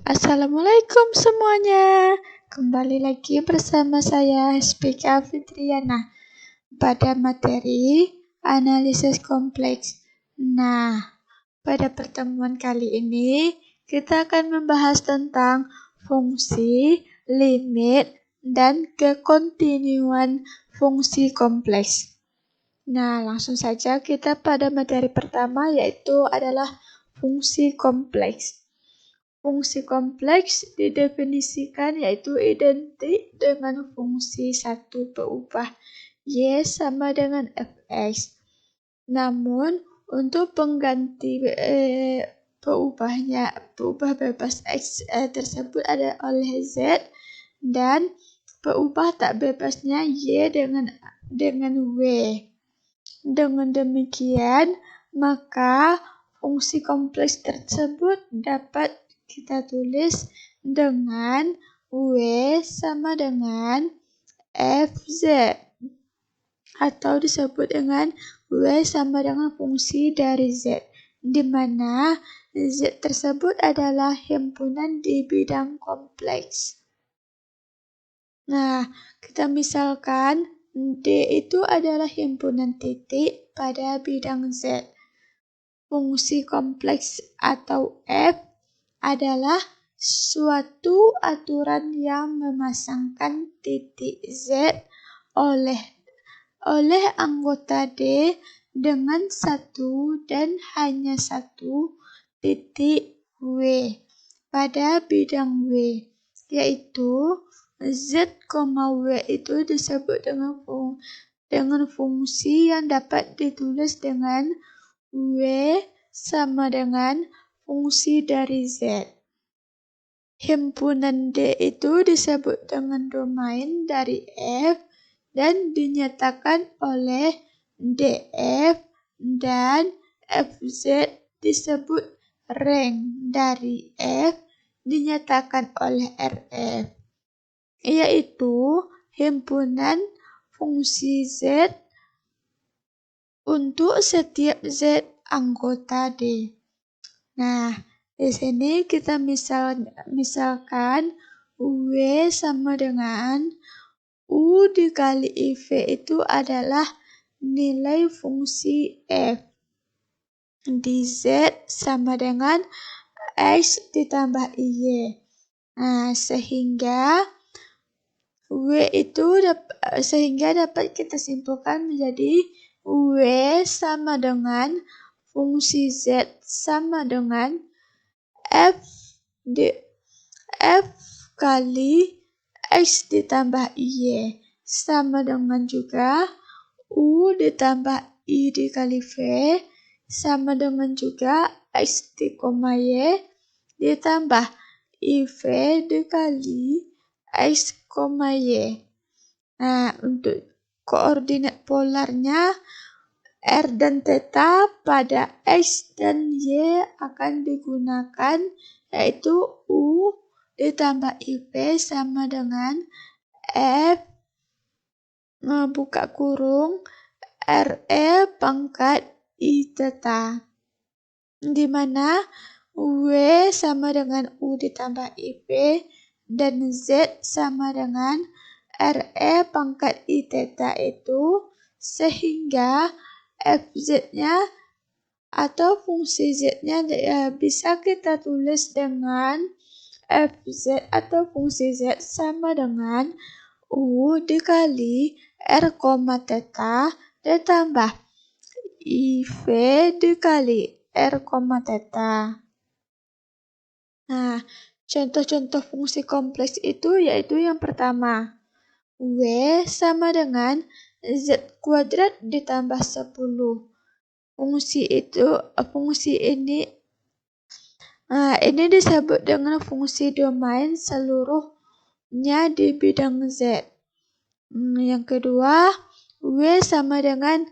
Assalamualaikum semuanya. Kembali lagi bersama saya Spika Fitriana pada materi analisis kompleks. Nah, pada pertemuan kali ini kita akan membahas tentang fungsi, limit, dan kekontinuan fungsi kompleks. Nah, langsung saja kita pada materi pertama yaitu adalah fungsi kompleks. Fungsi kompleks didefinisikan yaitu identik dengan fungsi satu berubah Y sama dengan Fx. Namun, untuk pengganti berubah bebas X tersebut ada oleh Z dan berubah tak bebasnya Y dengan W. Dengan demikian, maka fungsi kompleks tersebut dapat kita tulis dengan W sama dengan Fz atau disebut dengan W sama dengan fungsi dari Z, di mana Z tersebut adalah himpunan di bidang kompleks. Nah, kita misalkan D itu adalah himpunan titik pada bidang Z. Fungsi kompleks atau F adalah suatu aturan yang memasangkan titik Z oleh anggota D dengan satu dan hanya satu titik W pada bidang W, yaitu Z, W itu disebut dengan fungsi yang dapat ditulis dengan W sama dengan fungsi dari Z. Himpunan D itu disebut dengan domain dari F dan dinyatakan oleh DF, dan FZ disebut rank dari F dinyatakan oleh RF, yaitu himpunan fungsi Z untuk setiap Z anggota D. Nah, di sini kita misalkan W sama dengan U dikali IV itu adalah nilai fungsi F. Di Z sama dengan X ditambah Y. Nah, sehingga dapat kita simpulkan menjadi W sama dengan fungsi Z sama dengan F kali X ditambah Y sama dengan juga U ditambah I dikali V sama dengan juga X dikoma Y ditambah IV dikali X, Y. Nah, untuk koordinat polarnya R dan theta pada X dan Y akan digunakan, yaitu U ditambah IV sama dengan F buka kurung RE pangkat I theta, di mana W sama dengan U ditambah IV dan Z sama dengan RE pangkat I theta itu, sehingga Fz-nya atau fungsi Z-nya bisa kita tulis dengan Fz atau fungsi Z sama dengan U dikali R, theta ditambah IV dikali R, theta. Nah, contoh-contoh fungsi kompleks itu yaitu yang pertama, W sama dengan Z kuadrat ditambah 10. Fungsi ini disebut dengan fungsi domain seluruhnya di bidang Z. Yang kedua, W sama dengan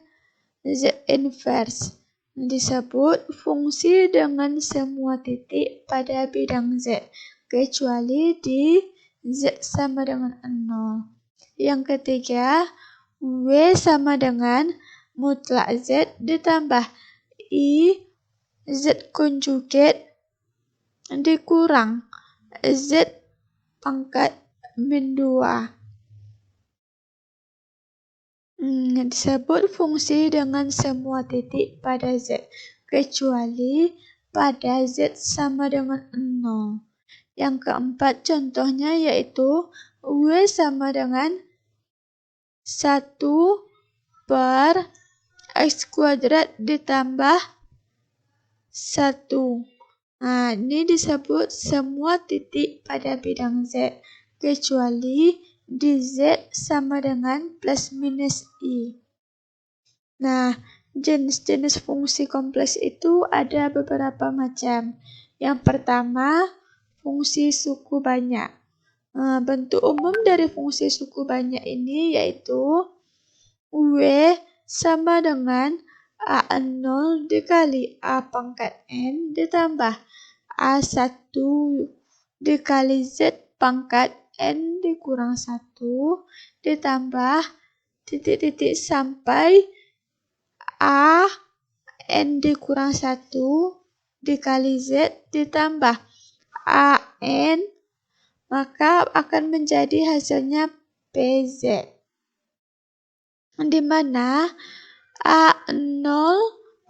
Z inverse, disebut fungsi dengan semua titik pada bidang Z, kecuali di Z sama dengan 0. Yang ketiga, W sama dengan mutlak Z ditambah I Z konjugat dikurang Z pangkat min 2. Disebut fungsi dengan semua titik pada Z, kecuali pada Z sama dengan 0. Yang keempat contohnya yaitu W sama dengan 1 per X kuadrat ditambah 1. Nah, ini disebut semua titik pada bidang Z, kecuali di Z sama dengan plus minus I. Nah, jenis-jenis fungsi kompleks itu ada beberapa macam. Yang pertama, fungsi suku banyak. Bentuk umum dari fungsi suku banyak ini yaitu W sama dengan A0 dikali A pangkat N ditambah A1 dikali Z pangkat N dikurang 1 ditambah titik-titik sampai A N dikurang 1 dikali Z ditambah A N, maka akan menjadi hasilnya PZ. Di mana A0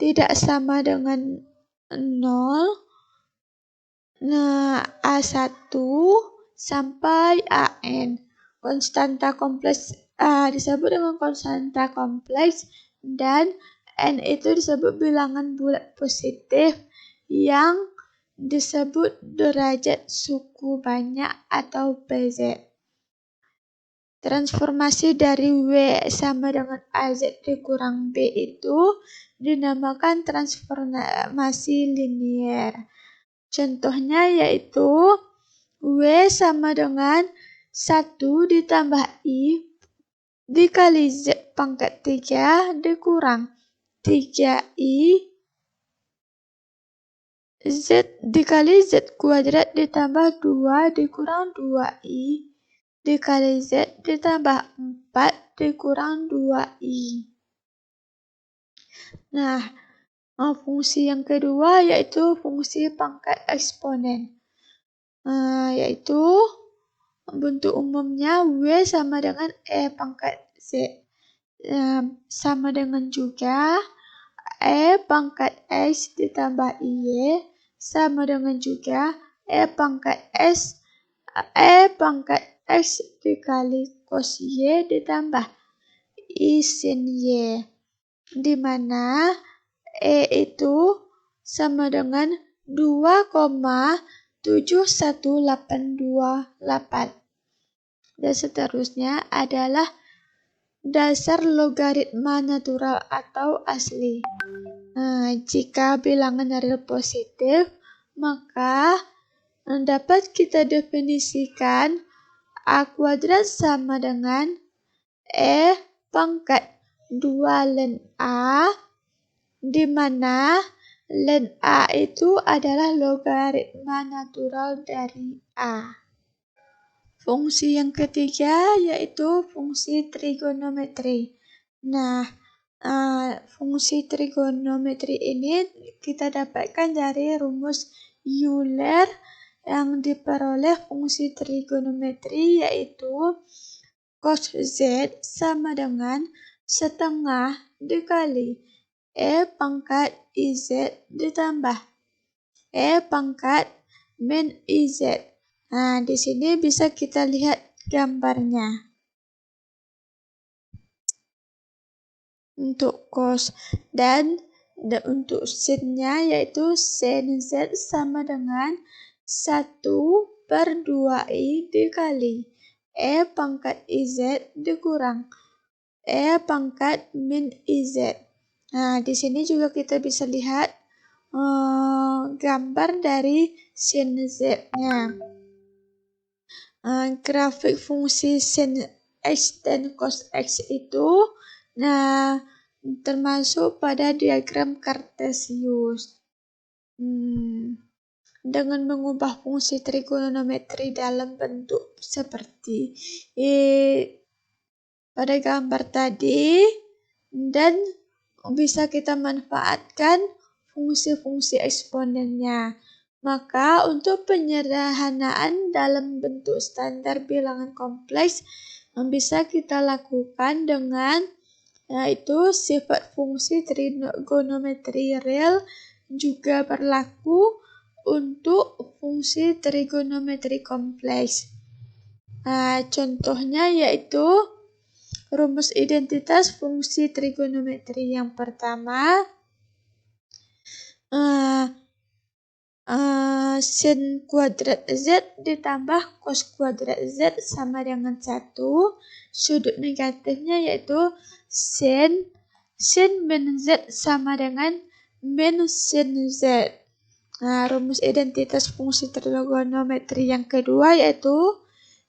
tidak sama dengan 0. Nah, A1 sampai AN. Konstanta kompleks disebut dengan konstanta kompleks dan N itu disebut bilangan bulat positif yang disebut derajat suku banyak atau PZ. Transformasi dari W sama dengan AZ dikurang B itu dinamakan transformasi linier. Contohnya yaitu W sama dengan 1 ditambah I dikali Z pangkat 3 dikurang 3I Z dikali Z kuadrat ditambah 2 dikurang 2I dikali Z ditambah 4 dikurang 2I. Nah, fungsi yang kedua yaitu fungsi pangkat eksponen. Yaitu bentuk umumnya W sama dengan E pangkat Z. Sama dengan juga E pangkat X ditambah Y sama dengan juga E pangkat X dikali cos Y ditambah I sin Y, di mana E itu sama dengan 2,71828 dan seterusnya adalah dasar logaritma natural atau asli. Jika bilangan real positif, maka dapat kita definisikan A kuadrat sama dengan E pangkat 2 ln A, di mana ln A itu adalah logaritma natural dari A. Fungsi yang ketiga yaitu fungsi trigonometri. Nah, fungsi trigonometri ini kita dapatkan dari rumus Euler yang diperoleh fungsi trigonometri yaitu cos Z sama dengan setengah dikali E pangkat IZ ditambah E pangkat min IZ. Nah, di sini bisa kita lihat gambarnya. Untuk cos dan untuk sin-nya yaitu sin Z sama dengan 1 per 2I dikali E pangkat IZ dikurang E pangkat min IZ. Nah, di sini juga kita bisa lihat gambar dari sin Z-nya. Grafik fungsi sin X dan cos X itu termasuk pada diagram Cartesius. Dengan mengubah fungsi trigonometri dalam bentuk seperti pada gambar tadi, dan bisa kita manfaatkan fungsi-fungsi eksponennya. Maka untuk penyederhanaan dalam bentuk standar bilangan kompleks yang bisa kita lakukan dengan yaitu sifat fungsi trigonometri real juga berlaku untuk fungsi trigonometri kompleks. Contohnya yaitu rumus identitas fungsi trigonometri yang pertama, sin kuadrat Z ditambah cos kuadrat Z sama dengan 1. Sudut negatifnya yaitu sin min Z sama dengan min sin Z. Rumus identitas fungsi trigonometri yang kedua yaitu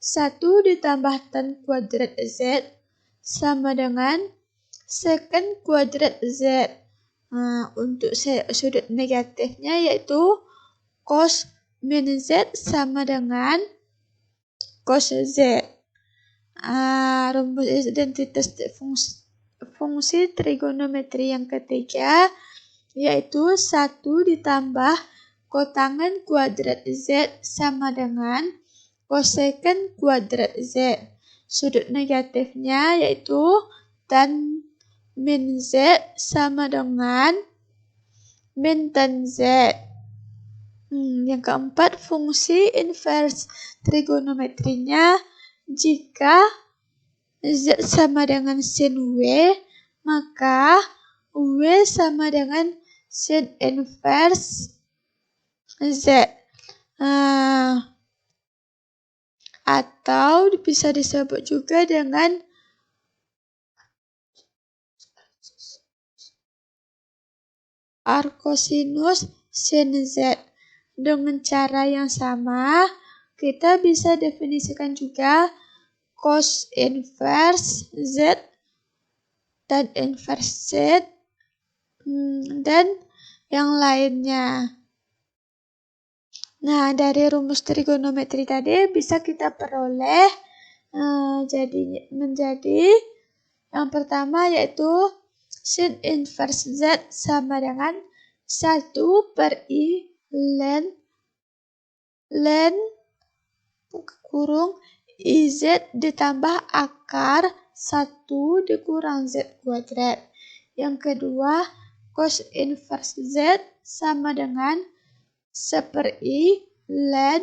1 ditambah tan kuadrat Z sama dengan secant kuadrat Z. Untuk sudut negatifnya yaitu cos min Z sama dengan cos Z. Rumus identitas fungsi trigonometri yang ketiga yaitu 1 ditambah kotangan kuadrat Z sama dengan cosecant kuadrat Z. Sudut negatifnya yaitu tan min Z sama dengan min tan Z. Yang keempat, fungsi inverse trigonometrinya jika Z sama dengan sin W, maka W sama dengan sin inverse Z. Atau bisa disebut juga dengan arcosinus sin Z. Dengan cara yang sama, kita bisa definisikan juga cos inverse Z, tan inverse Z, dan yang lainnya. Dari rumus trigonometri tadi bisa kita peroleh menjadi yang pertama yaitu sin inverse Z sama dengan 1/I ln kurung IZ ditambah akar 1 dikurang Z kuadrat. Yang kedua, cos inverse Z sama dengan 1/I ln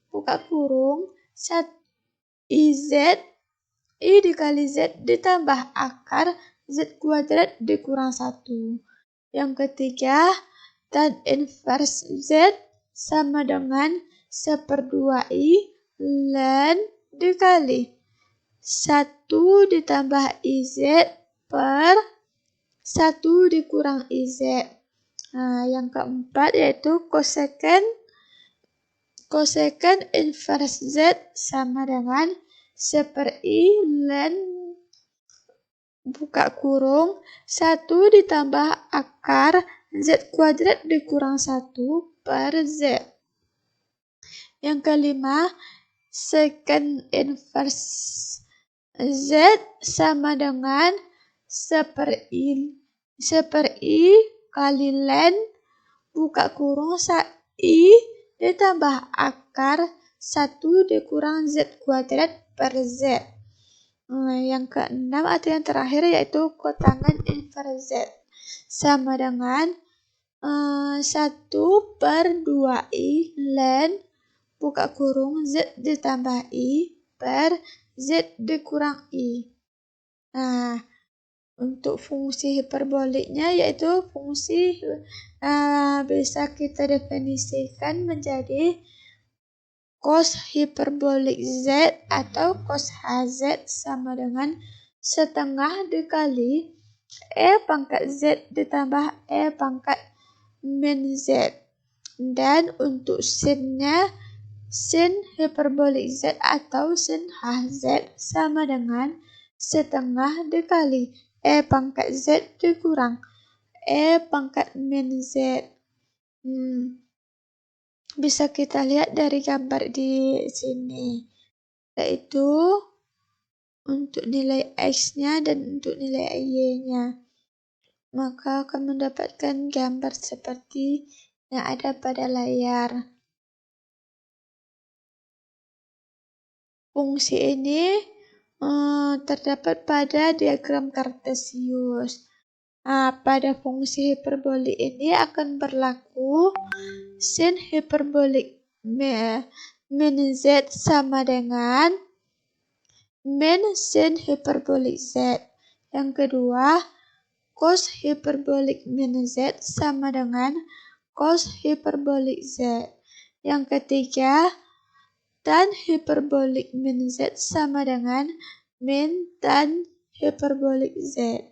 buka kurung IZ I dikali Z ditambah akar Z kuadrat dikurang 1. Yang ketiga, tan inverse Z sama dengan 1/2I ln dikali 1 ditambah IZ per 1 dikurang IZ. Yang keempat yaitu cosecant inverse Z sama dengan 1/I ln buka kurung 1 ditambah akar Z kuadrat dikurang 1 per Z. Yang kelima, secant inverse Z sama dengan 1/I kali ln buka kurung I ditambah akar 1 dikurang Z kuadrat per Z. Yang keenam atau yang terakhir yaitu kotangan inverse Z sama dengan 1/2I ln buka kurung Z ditambah I per Z dikurang I. Untuk fungsi hiperboliknya yaitu fungsi bisa kita definisikan menjadi cos hiperbolik Z atau cos HZ sama dengan setengah dikali E pangkat Z ditambah E pangkat min Z. Dan untuk sinnya, sin hiperbolik Z atau sin HZ sama dengan setengah dikali E pangkat Z dikurang E pangkat min Z. Bisa kita lihat dari gambar di sini, yaitu untuk nilai X-nya dan untuk nilai Y-nya. Maka akan mendapatkan gambar seperti yang ada pada layar. fungsi ini terdapat pada diagram Kartesius. Pada fungsi hiperbolik ini akan berlaku sin hiperbolik min Z sama dengan min sin hiperbolik Z. Yang kedua, cos hiperbolik min Z sama dengan cos hiperbolik Z. Yang ketiga, tan hiperbolik min Z sama dengan min tan hiperbolik Z.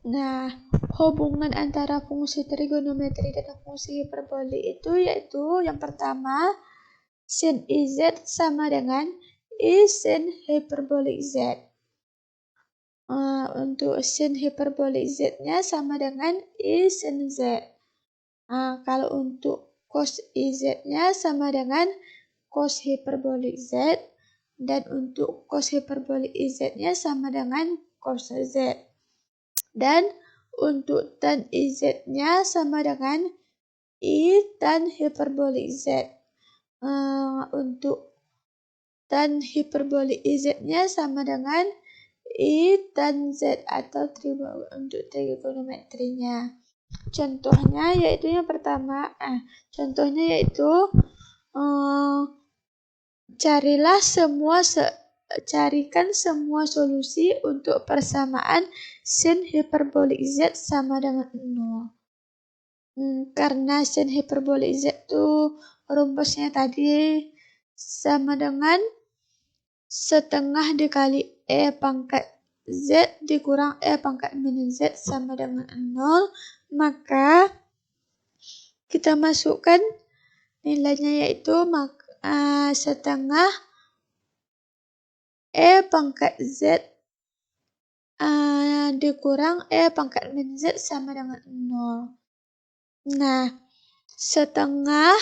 Nah, hubungan antara fungsi trigonometri dan fungsi hiperbolik itu yaitu yang pertama, sin IZ sama dengan I sin hiperbolik Z. Untuk sin hiperbolik Z-nya sama dengan I sin Z. Kalau untuk cos IZ-nya sama dengan cos hiperbolik Z. Dan untuk cos hiperbolik IZ-nya sama dengan cos Z. Dan untuk tan IZ-nya sama dengan I tan hiperbolik Z. Untuk tan hiperbolik IZ-nya sama dengan I tan Z atau untuk trigonometrinya. Contohnya yaitu yang pertama, carikan semua solusi untuk persamaan sin hiperbolik Z sama dengan 0. Karena sin hiperbolik Z itu rumusnya tadi sama dengan setengah dikali E pangkat Z dikurang E pangkat min Z sama dengan 0, maka kita masukkan nilainya yaitu setengah E pangkat Z dikurang E pangkat min Z sama dengan 0. Nah, setengah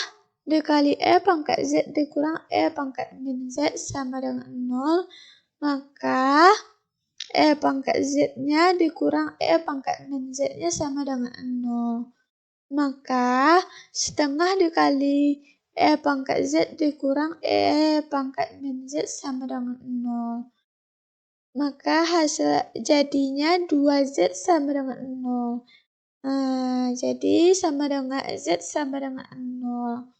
dikali E pangkat Z dikurang E pangkat min Z sama dengan 0, maka E pangkat Z-nya dikurang E pangkat min Z-nya sama dengan 0. Maka setengah dikali E pangkat Z dikurang E pangkat min Z sama dengan 0. Maka hasil jadinya 2Z sama dengan 0. Jadi sama dengan Z sama dengan 0.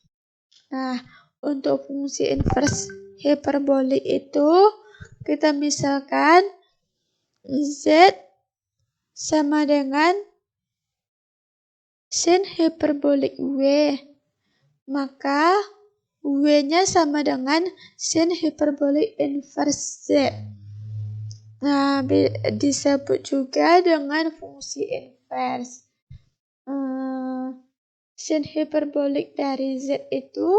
Nah, untuk fungsi inverse hiperbolik itu kita misalkan Z sama dengan sin hiperbolik W, maka W-nya sama dengan sin hiperbolik inverse Z. Nah, disebut juga dengan fungsi inverse. Sin hiperbolik dari Z itu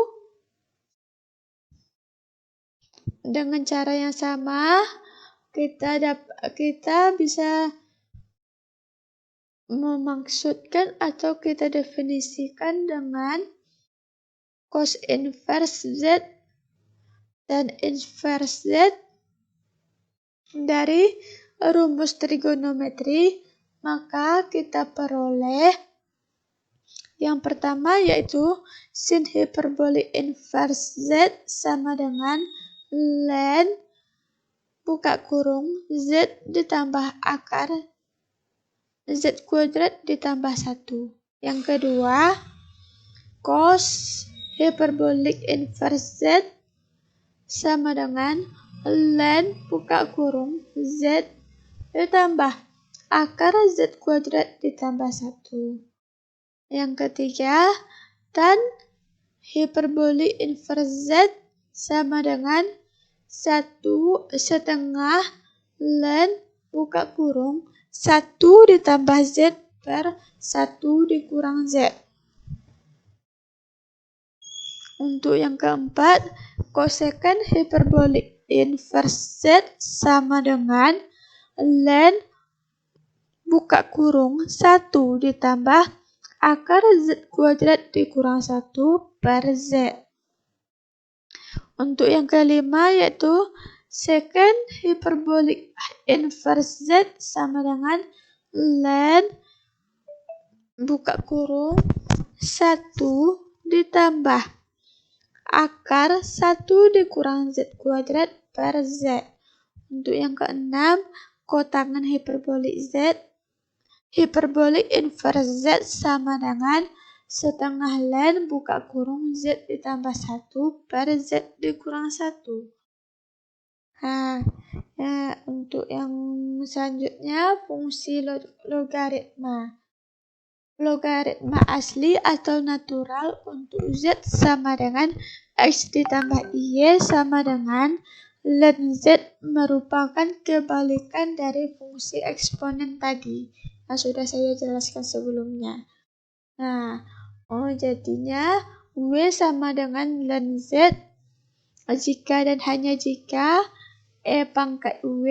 dengan cara yang sama kita bisa memaksudkan atau kita definisikan dengan cos inverse Z dan inverse Z dari rumus trigonometri, maka kita peroleh yang pertama yaitu sin hiperbolik inverse Z sama dengan ln buka kurung Z ditambah akar Z kuadrat ditambah 1. Yang kedua, cos hiperbolik inverse Z sama dengan ln buka kurung Z ditambah akar Z kuadrat ditambah 1. Yang ketiga, tan hiperbolik inverse Z sama dengan 1/2 ln buka kurung 1 ditambah Z per 1 dikurang Z. Untuk yang keempat, kosekan hiperbolik inverse Z sama dengan ln buka kurung 1 ditambah akar Z kuadrat dikurang 1 per Z. Untuk yang kelima yaitu secant hiperbolik inverse Z sama dengan ln buka kurung 1 ditambah akar 1 dikurang Z kuadrat per Z. Untuk yang keenam, kotangan hiperbolik Z. Hiperbolik inverse Z sama dengan setengah ln buka kurung Z ditambah 1 per Z dikurang 1. Nah, untuk yang selanjutnya, fungsi logaritma. Logaritma asli atau natural untuk Z sama dengan X ditambah Y sama dengan ln Z merupakan kebalikan dari fungsi eksponen tadi yang sudah saya jelaskan sebelumnya. Nah, jadinya W sama dengan ln Z jika dan hanya jika E pangkat W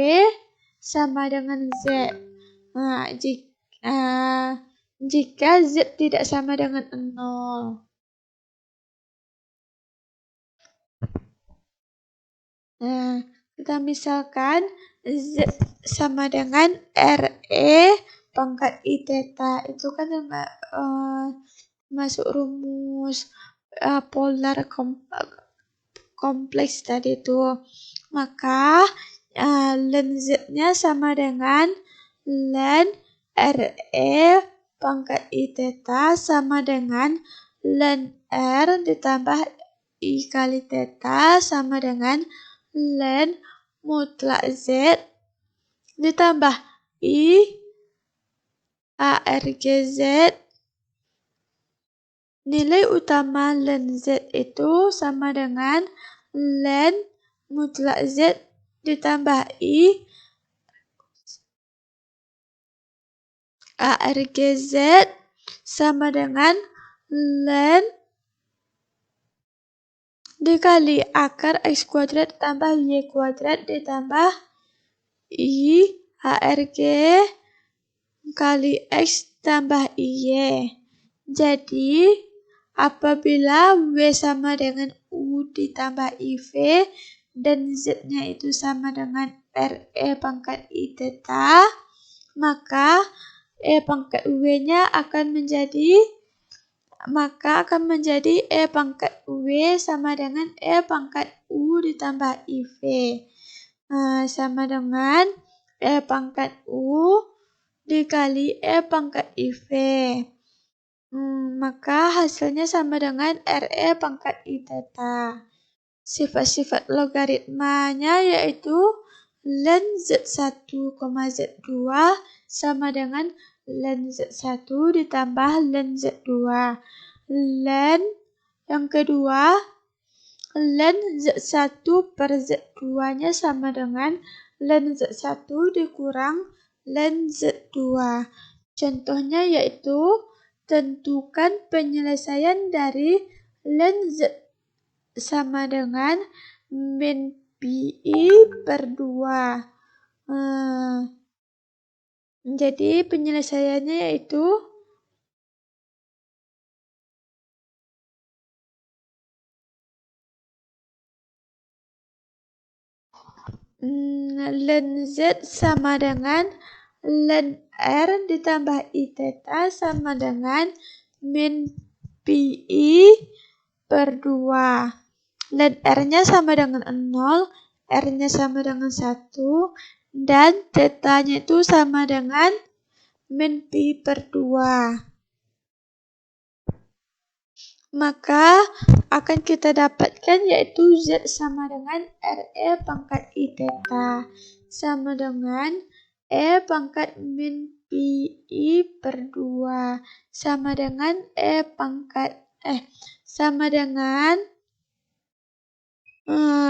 sama dengan Z. Nah, jika Z tidak sama dengan 0. Nah, kita misalkan Z sama dengan RE pangkat I theta. Itu kan masuk rumus polar kompleks tadi itu. Maka ln Z-nya sama dengan ln RE pangkat I theta sama dengan ln R ditambah I kali theta sama dengan ln mutlak Z ditambah I ARG Z. Nilai utama ln Z itu sama dengan ln mutlak Z ditambah I ARG Z sama dengan ln dikali akar X kuadrat tambah Y kuadrat ditambah I ARG kali X tambah Y. Jadi, apabila W sama dengan U ditambah IV dan Z-nya itu sama dengan RE pangkat I theta, maka E pangkat W-nya akan menjadi E pangkat W sama dengan E pangkat U ditambah IV. Sama dengan E pangkat U dikali E pangkat IV. Maka hasilnya sama dengan RE pangkat I theta. Sifat-sifat logaritmanya yaitu ln Z1, Z2 sama dengan ln Z1 ditambah ln Z2. Ln yang kedua, ln Z1 per Z2-nya sama dengan ln Z1 dikurang ln Z2. Contohnya yaitu tentukan penyelesaian dari ln Z sama dengan min pi per 2. Jadi penyelesaiannya yaitu ln Z sama dengan ln R ditambah I theta sama dengan min pi per 2. Ln R-nya sama dengan 0, R-nya sama dengan 1, dan theta-nya itu sama dengan min pi per 2. Maka akan kita dapatkan yaitu Z sama dengan RE pangkat I theta sama dengan E pangkat min pi per 2 sama dengan sama dengan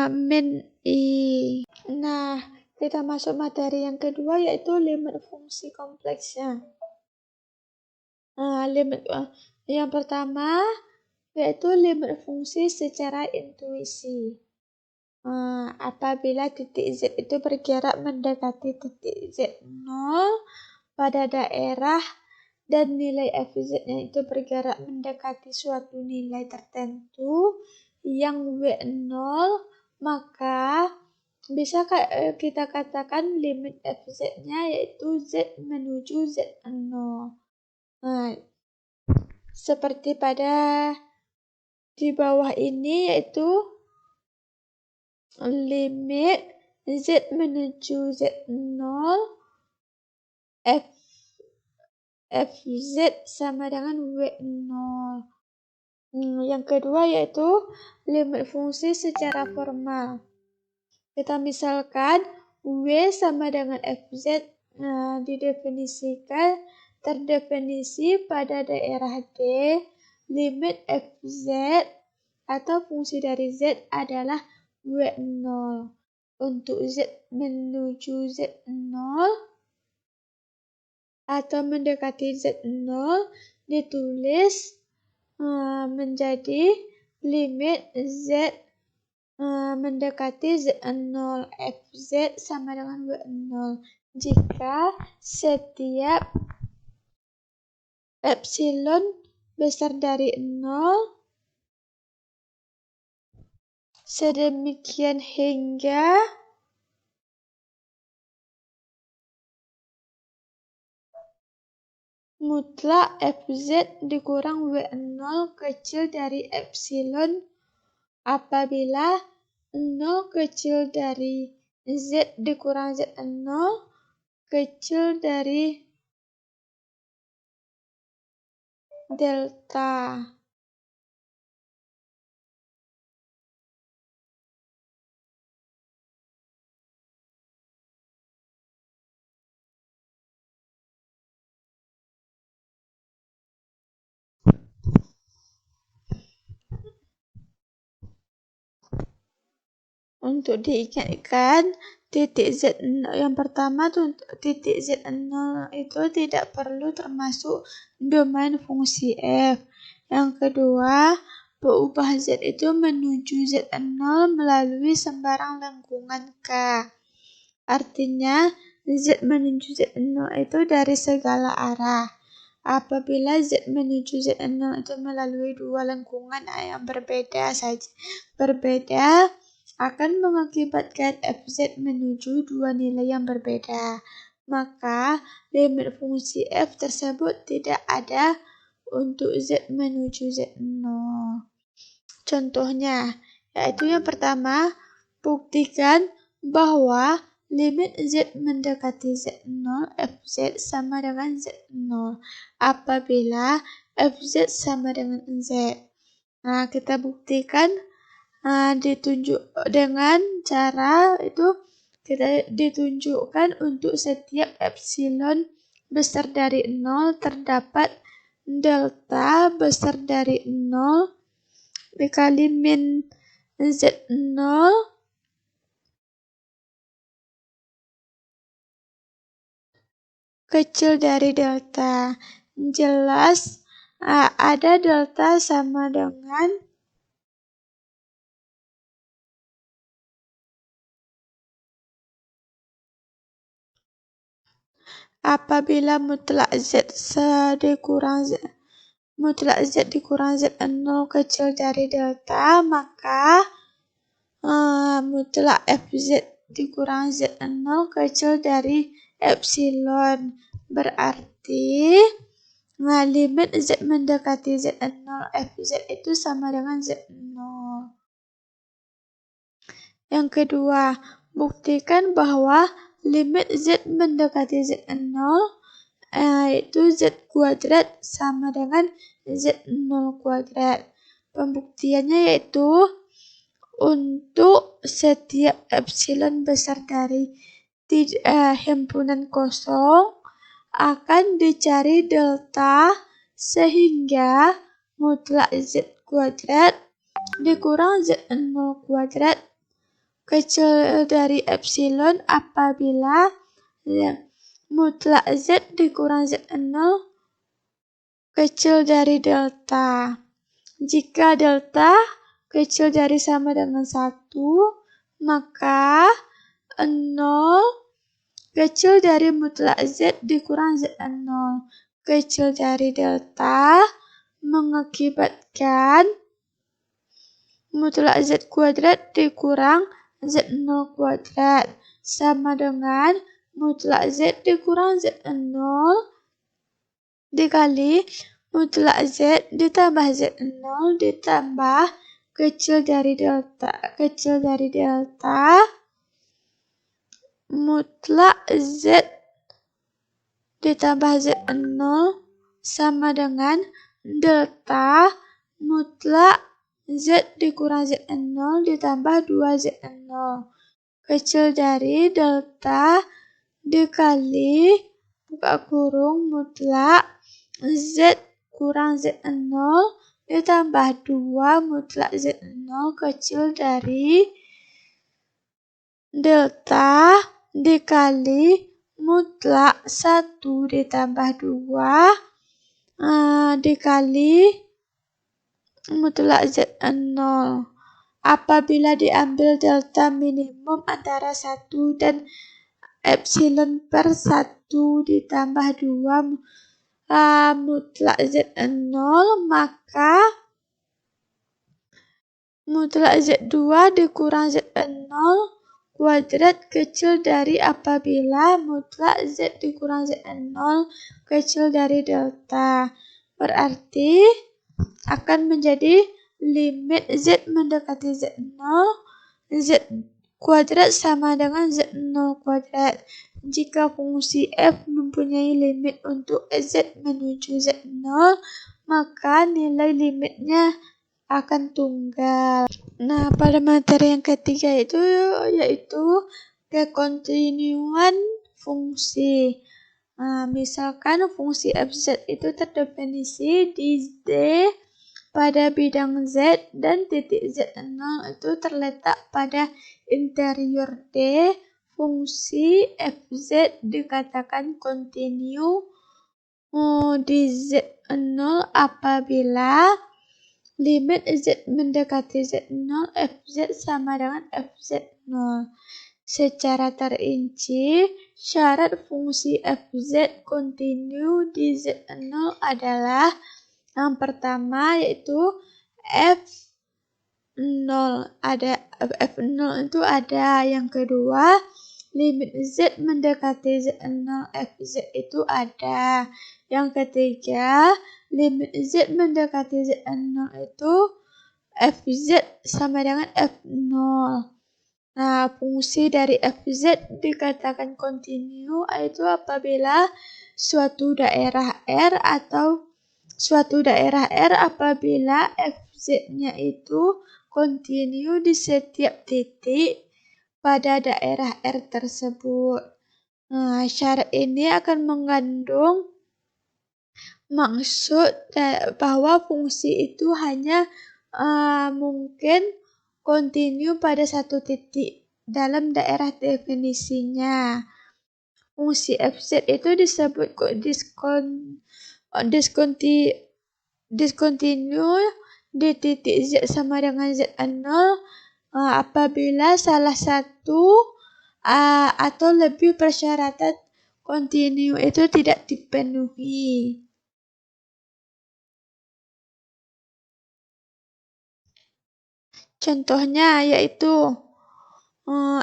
min I. Nah, kita masuk materi yang kedua yaitu limit fungsi kompleksnya. Limit yang pertama yaitu limit fungsi secara intuisi. Apabila titik Z itu bergerak mendekati titik Z0 pada daerah dan nilai FZ-nya itu bergerak mendekati suatu nilai tertentu yang W0, maka bisa kita katakan limit FZ-nya yaitu Z menuju Z0. Seperti pada di bawah ini yaitu limit Z menuju Z0 Fz sama dengan W0. Yang kedua yaitu limit fungsi secara formal. Kita misalkan W sama dengan Fz didefinisikan terdefinisi pada daerah D, limit Fz atau fungsi dari Z adalah W0. Untuk Z menuju Z0 atau mendekati Z0 ditulis menjadi limit Z mendekati Z0 Fz sama dengan W0 jika setiap epsilon besar dari 0 sedemikian hingga mutlak Fz dikurang W0 kecil dari epsilon apabila 0 kecil dari Z dikurang Z0 kecil dari delta. Untuk diingatkan, titik Z0 yang pertama tuh titik Z0 itu tidak perlu termasuk domain fungsi F. Yang kedua, peubah Z itu menuju Z0 melalui sembarang lengkungan K. Artinya, Z menuju Z0 itu dari segala arah. Apabila Z menuju Z0 itu melalui dua lengkungan yang berbeda akan mengakibatkan Fz menuju dua nilai yang berbeda. Maka, limit fungsi F tersebut tidak ada untuk Z menuju Z0. Contohnya, yaitu yang pertama, buktikan bahwa limit Z mendekati Z0 Fz sama dengan Z0 apabila Fz sama dengan Z. Nah, kita buktikan ditunjuk dengan cara itu kita ditunjukkan untuk setiap epsilon besar dari 0 terdapat delta besar dari 0 dikali min Z0 kecil dari delta. Jelas ada delta sama dengan apabila mutlak Z dikurang Z0 kecil dari delta, maka mutlak Fz dikurang Z0 kecil dari epsilon. Berarti limit Z mendekati Z0 Fz itu sama dengan Z0. Yang kedua, buktikan bahwa limit Z mendekati Z0 yaitu Z kuadrat sama dengan Z0 kuadrat. Pembuktiannya yaitu untuk setiap epsilon besar dari himpunan kosong akan dicari delta sehingga mutlak Z kuadrat dikurang Z0 kuadrat kecil dari epsilon apabila mutlak Z dikurang Z0 kecil dari delta. Jika delta kecil dari sama dengan 1, maka 0 kecil dari mutlak Z dikurang Z0 kecil dari delta mengakibatkan mutlak Z kuadrat dikurang Z0 kuadrat sama dengan mutlak Z dikurang Z0 dikali mutlak Z ditambah Z0 ditambah kecil dari delta mutlak Z ditambah Z0 sama dengan delta mutlak Z dikurang Z0 ditambah 2Z0 kecil dari delta dikali buka kurung mutlak Z kurang Z0 ditambah 2 mutlak Z0 kecil dari delta dikali mutlak 1 ditambah 2 dikali mutlak Z0. Apabila diambil delta minimum antara 1 dan epsilon per 1 ditambah 2 mutlak Z0, maka mutlak Z2 dikurang Z0 kuadrat kecil dari apabila mutlak Z dikurang Z0 kecil dari delta. Berarti akan menjadi limit Z mendekati Z0, Z kuadrat sama dengan Z0 kuadrat. Jika fungsi f mempunyai limit untuk Z menuju Z0, maka nilai limitnya akan tunggal. Nah, pada materi yang ketiga itu yaitu kekontinuan fungsi. Nah, misalkan fungsi fz itu terdefinisi di D pada bidang Z dan titik Z0 itu terletak pada interior D, fungsi fz dikatakan kontinu di Z0 apabila limit Z mendekati Z0 fz sama dengan fz0. Secara terinci, syarat fungsi fz kontinu di Z0 adalah yang pertama yaitu F0 itu ada. Yang kedua, limit Z mendekati Z0 Fz itu ada. Yang ketiga, limit Z mendekati Z0 itu Fz sama dengan F0. Nah, fungsi dari Fz dikatakan kontinu yaitu apabila suatu daerah R apabila Fz-nya itu kontinu di setiap titik pada daerah R tersebut. Nah, syarat ini akan mengandung maksud bahwa fungsi itu hanya mungkin kontinu pada satu titik dalam daerah definisinya. Fungsi fz itu disebut diskontinu di titik Z sama dengan Z0 apabila salah satu atau lebih persyaratan kontinu itu tidak dipenuhi. Contohnya yaitu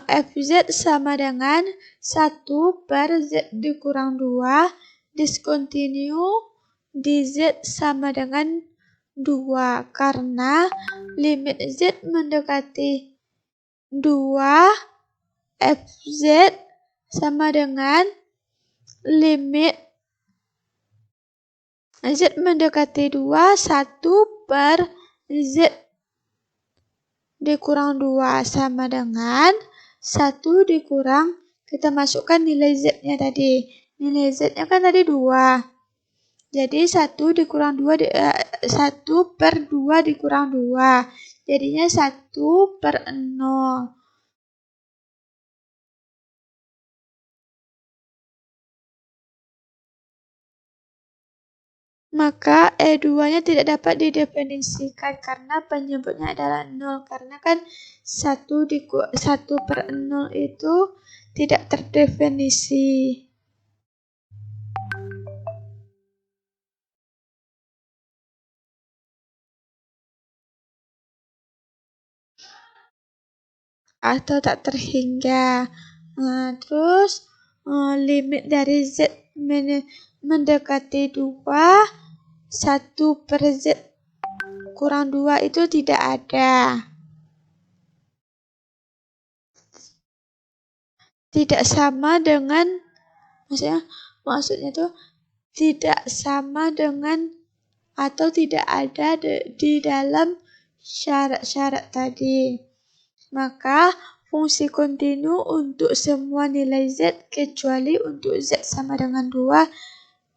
Fz sama dengan 1 per Z dikurang 2 diskontinu di Z sama dengan 2 karena limit Z mendekati 2 Fz sama dengan limit Z mendekati 2 1 per Z dikurang 2 sama dengan 1 dikurang, kita masukkan nilai Z-nya tadi. Nilai Z-nya kan tadi 2. Jadi 1 dikurang 2 1 per 2 dikurang 2. Jadinya 1 per 0. Maka E2-nya tidak dapat didefinisikan karena penyebutnya adalah 0. Karena kan 1 per 0 itu tidak terdefinisi. Atau tak terhingga. Nah, terus limit dari Z mendekati 2 1 per Z kurang 2 itu tidak ada. Tidak sama dengan, maksudnya tuh tidak sama dengan atau tidak ada di dalam syarat-syarat tadi. Maka fungsi kontinu untuk semua nilai Z kecuali untuk Z sama dengan 2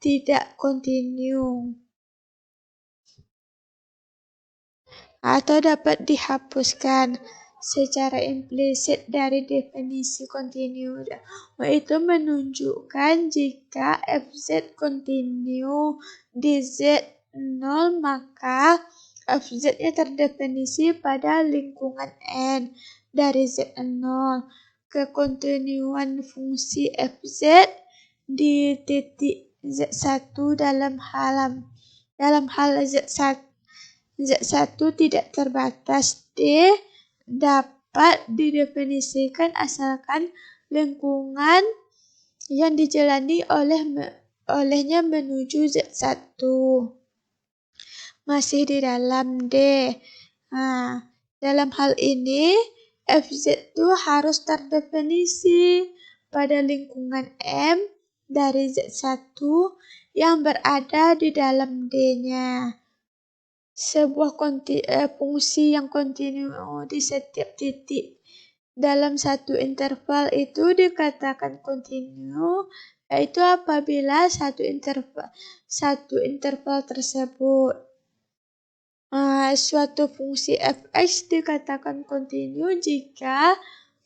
tidak kontinu. Atau dapat dihapuskan secara implisit dari definisi kontinu, yaitu menunjukkan jika Fz kontinu di Z0 maka Fz-nya terdefinisi pada lingkungan N dari Z0. Kekontinuan fungsi Fz di titik Z1 dalam hal Z1 tidak terbatas D dapat didefinisikan asalkan lingkungan yang dijalani olehnya menuju Z1 masih di dalam D. Nah, dalam hal ini Fz itu harus terdefinisi pada lingkungan M dari Z1 yang berada di dalam D-nya. Sebuah fungsi yang kontinu di setiap titik dalam satu interval itu dikatakan kontinu, yaitu apabila satu interval tersebut. Suatu fungsi fx dikatakan kontinu jika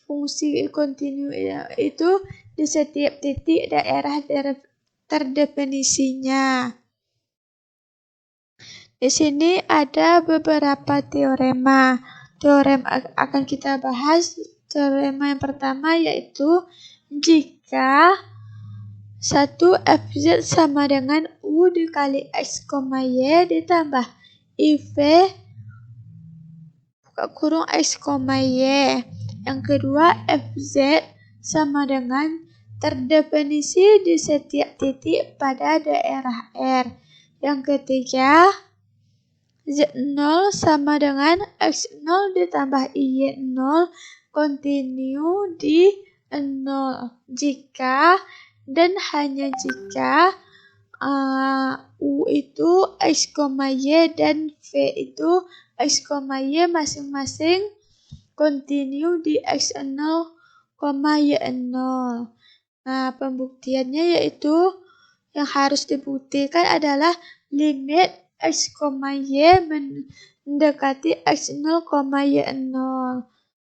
fungsi kontinu itu di setiap titik daerah terdefinisinya. Di sini ada beberapa teorema. Teorema akan kita bahas. Teorema yang pertama yaitu jika 1 Fz sama dengan U dikali X, Y ditambah IV kurung X, Y. Yang kedua Fz sama dengan terdefinisi di setiap titik pada daerah R. Yang ketiga Z0 sama dengan X0 ditambah Y0 kontinu di 0 jika dan hanya jika U itu X, Y dan V itu X, Y masing-masing kontinu di X0, Y0. Nah, pembuktiannya yaitu yang harus dibuktikan adalah limit X, Y mendekati X0, Y0.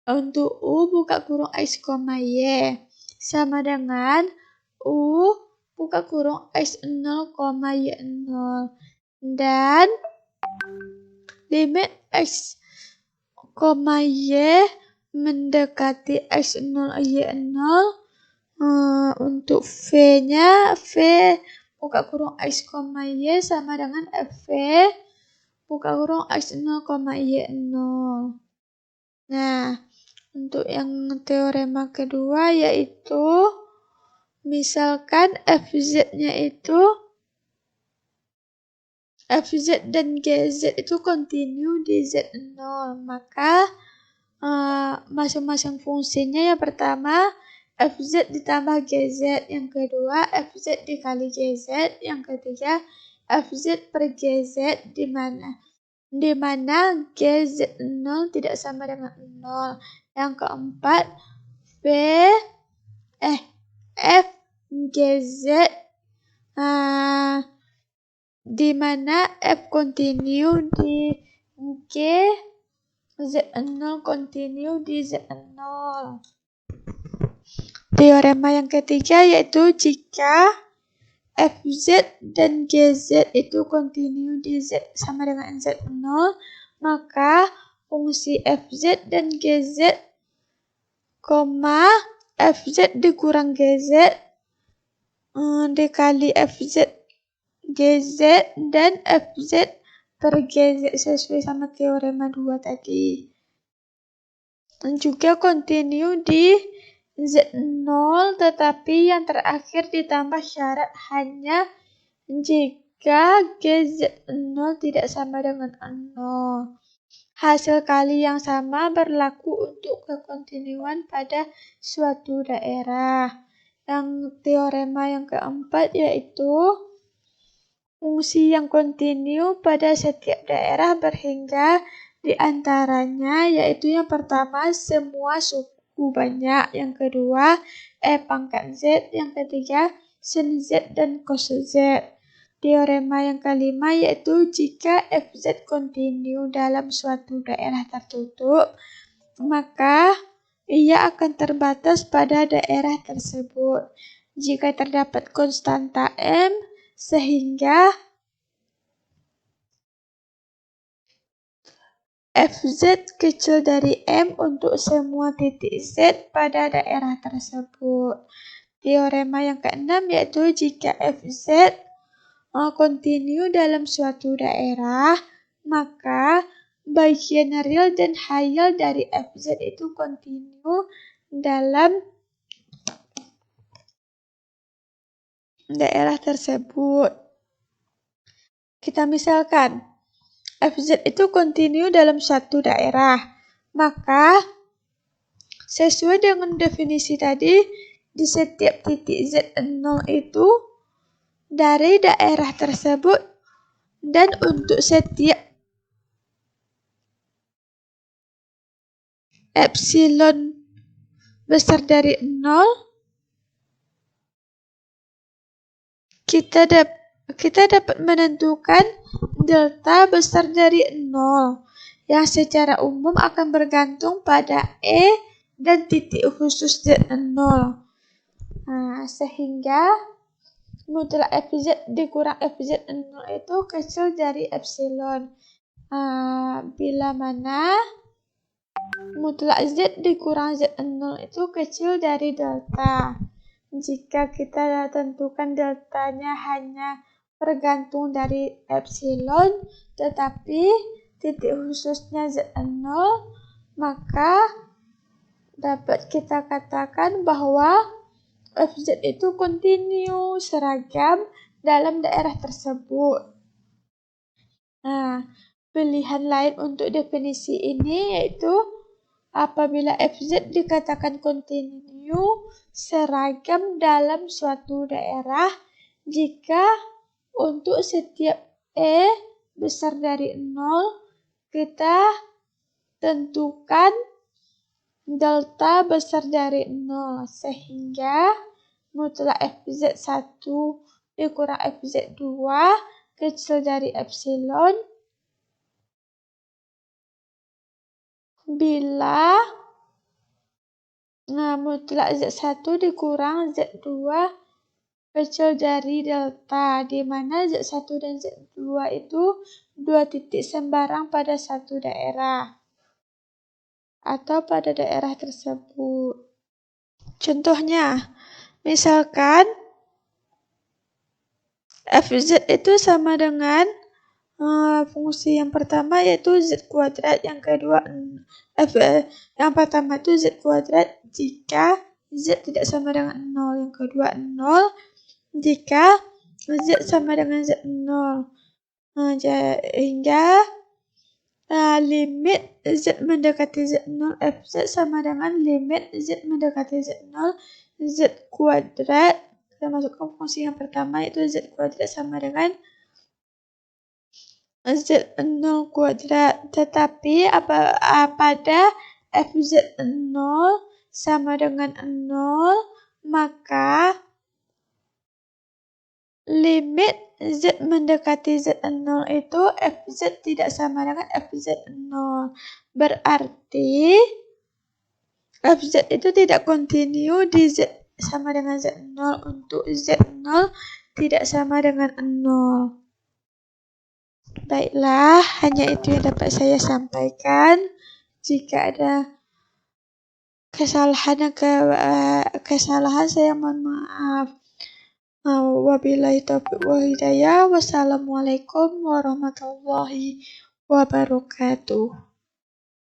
Untuk U buka kurung X, Y sama dengan U buka kurung X0, Y0. Dan limit X, Y mendekati X0, Y0 untuk V-nya, V buka kurung X, Y sama dengan FV buka kurung X0, Y0. Nah, untuk yang teorema kedua yaitu misalkan Fz-nya itu Fz dan Gz itu kontinu di Z0, maka masing-masing fungsinya yang pertama Fz ditambah Gz, yang kedua Fz dikali Gz, yang ketiga Fz per Gz di mana Gz0 tidak sama dengan 0. Yang keempat F Gz di mana F kontinu di G, Z0 kontinu di Z0. Teorema yang ketiga yaitu jika Fz dan Gz itu kontinu di Z sama dengan Z0, maka fungsi Fz dan Gz, Fz dikurang Gz dikali Fz Gz dan Fz per Gz sesuai sama teorema 2 tadi. Dan juga kontinu di Z0 tetapi yang terakhir ditambah syarat hanya jika jika GZ0 tidak sama dengan 0. Hasil kali yang sama berlaku untuk kekontinuan pada suatu daerah. Yang teorema yang keempat yaitu fungsi yang kontinu pada setiap daerah berhingga di antaranya, yaitu yang pertama semua suku banyak, yang kedua pangkat Z, yang ketiga sin Z dan cos Z. Teorema yang kelima yaitu jika FZ kontinu dalam suatu daerah tertutup, maka ia akan terbatas pada daerah tersebut. Jika terdapat konstanta M, sehingga FZ kecil dari M untuk semua titik Z pada daerah tersebut. Teorema yang keenam yaitu jika FZ kontinu dalam suatu daerah, maka bagian real dan hayal dari FZ itu kontinu dalam daerah tersebut. Kita misalkan, FZ itu kontinu dalam suatu daerah, maka sesuai dengan definisi tadi, di setiap titik Z0 itu dari daerah tersebut, dan untuk setiap epsilon besar dari 0, kita dapat menentukan delta besar dari 0 yang secara umum akan bergantung pada E dan titik khusus Z0. Sehingga mutlak FZ dikurang FZ0 itu kecil dari epsilon. Bila mana mutlak Z dikurang Z0 itu kecil dari delta. Jika kita tentukan deltanya hanya bergantung dari epsilon, tetapi titik khususnya Z0, maka dapat kita katakan bahwa FZ itu kontinu seragam dalam daerah tersebut. Pilihan lain untuk definisi ini yaitu apabila FZ dikatakan kontinu seragam dalam suatu daerah jika untuk setiap E besar dari 0 kita tentukan delta besar dari 0 sehingga mutlak FZ1 dikurang FZ2 kecil dari epsilon bila mutlak Z1 dikurang Z2 kecil dari delta, di mana Z1 dan Z2 itu dua titik sembarang pada satu daerah atau pada daerah tersebut. Contohnya, misalkan FZ itu sama dengan fungsi yang pertama yaitu Z kuadrat, yang kedua yang pertama itu Z kuadrat jika Z tidak sama dengan 0, yang kedua 0 jika Z sama dengan Z0. Hingga limit Z mendekati Z0 FZ sama dengan limit Z mendekati Z0 Z kuadrat. Kita masukkan fungsi yang pertama yaitu Z kuadrat sama dengan Z0 kuadrat. Tetapi pada FZ0 sama dengan 0, maka limit Z mendekati Z0 itu FZ tidak sama dengan FZ0. Berarti FZ itu tidak kontinu di Z sama dengan Z0 untuk Z0 tidak sama dengan 0. Baiklah, hanya itu yang dapat saya sampaikan. Jika ada kesalahan saya mohon maaf. Wabillahi taufiq wal hidayah. Wassalamualaikum warahmatullahi wabarakatuh.